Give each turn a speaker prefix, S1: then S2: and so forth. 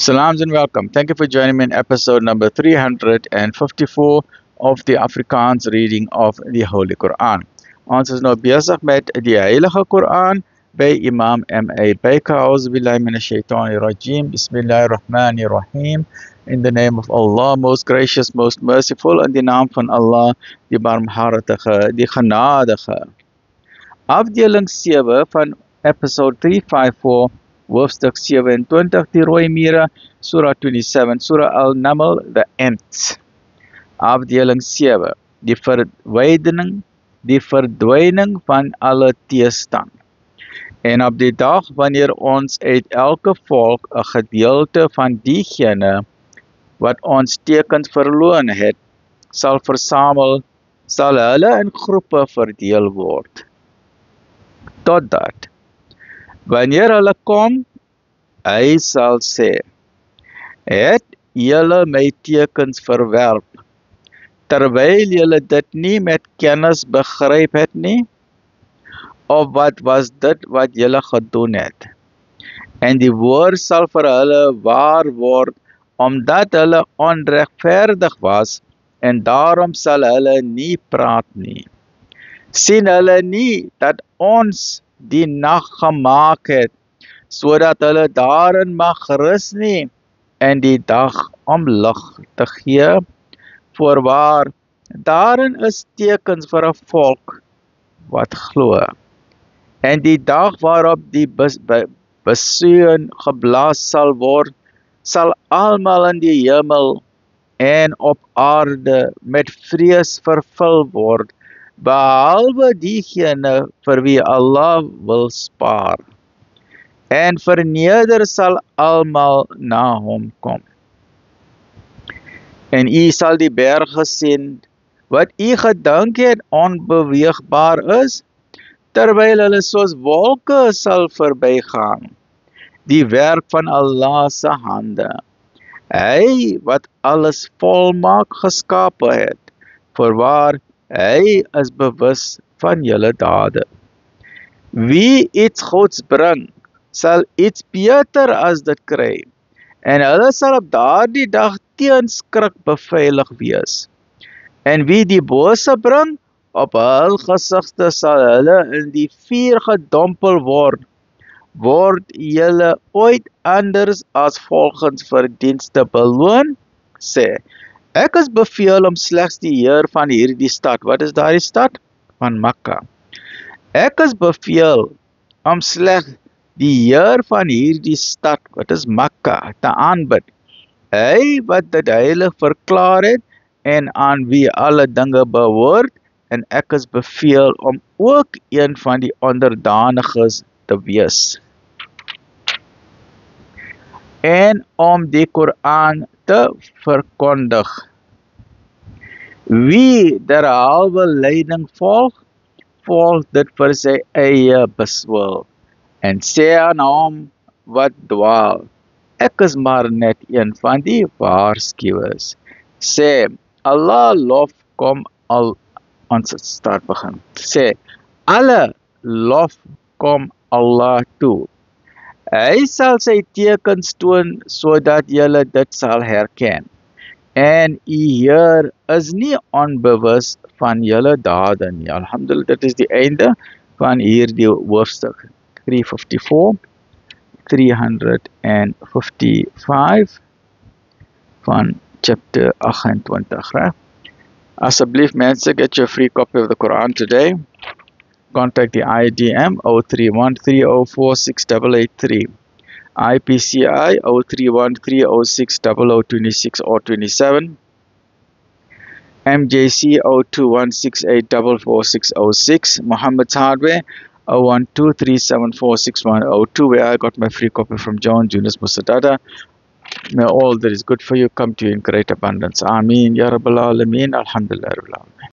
S1: Salams and welcome. Thank you for joining me in episode number 354 of the Afrikaans reading of the Holy Quran. Ons is nou besig met die Heilige Quran by Imam M.A. Baker. Auzubillahi minash shaitani rajim. Bismillahirrahmanirrahim. In the name of Allah, most gracious, most merciful, in die naam van Allah, die barmhartige, die genadige. Afdeling 7 van episode 354, hoofstuk 27, die rooi mure, surah 27, surah Al-Naml, the ants. Afdeling 7, die verdwijning van alle teestand. En op die dag wanneer ons uit elke volk 'n gedeelte van diegene wat ons tekens verloon het, sal versamel, sal hulle in groepe verdeel word. Totdat, wanneer hulle kom, hy sal sê, het julle my tekens verwerp, terwyl julle dit nie met kennis begryp het nie, of wat was dit wat julle gedoen het? En die woord sal vir hulle waar word, omdat hulle onregverdig was, en daarom sal hulle nie praat nie. Sien hulle nie dat ons die nag gemaak het, sodat hulle daarin mag rus nie, en die dag om lig te gee? Voorwaar, daarin is tekens vir 'n volk wat glo. En die dag waarop die besuin geblaas sal word, sal almal in die hemel en op aarde met vrees vervul word, behalwe diegene vir wie Allah wil spaar. En verneder sal almal na hom kom. En u sal die berge sien, wat u gedink het onbeweegbaar is, terwyl hulle soos wolke sal verbygaan, die werk van Allah se hande. Hy wat alles volmaak geskape het, voorwaar, hy is bewus van julle dade. Wie iets goeds bring, sal iets beter as dit kry, en hulle sal op daardie dag teen skrik beveilig wees. En wie die bose bring, op hul gesigte sal hulle in die vuur gedompel word. Word julle ooit anders as volgens verdienste beloon? Sê, ek is beveel om slegs die heer van hierdie stad, wat is daardie stad? Van Mekka. Ek is beveel om slegs die heer van hierdie stad, wat is Mekka, te aanbid. Hy wat dit heilig verklaar het, en aan wie alle dinge behoort, en ek is beveel om ook een van die onderdaniges te wees. En om die Koran te verkondig. Wie derhalwe leiding volg, volg dit vir sy eie beswil. En sê aan hom wat dwaal, ek is maar net een van die waarskuwers. Sê, Allah lof kom al, ons start begin. Sê, alle lof kom Allah toe. Hy sal sy tekens toon, sodat julle dit sal herken. En u Heer is nie onbewus van julle dade nie. Alhamdulillah, dit is die einde van hierdie hoofstuk 354, 355 van chapter 28. Right? Asseblief mense, get your free copy of the Quran today. Contact the IDM 0313046883, IPCI 0313060026 or 27, MJC 0216844606, Muhammad's Hardware 0123746102, where I got my free copy from John Jonas Musadada. May all that is good for you come to you in great abundance. Ameen. Ya Rabbal Alameen. Alhamdulillah Rabbil Alameen.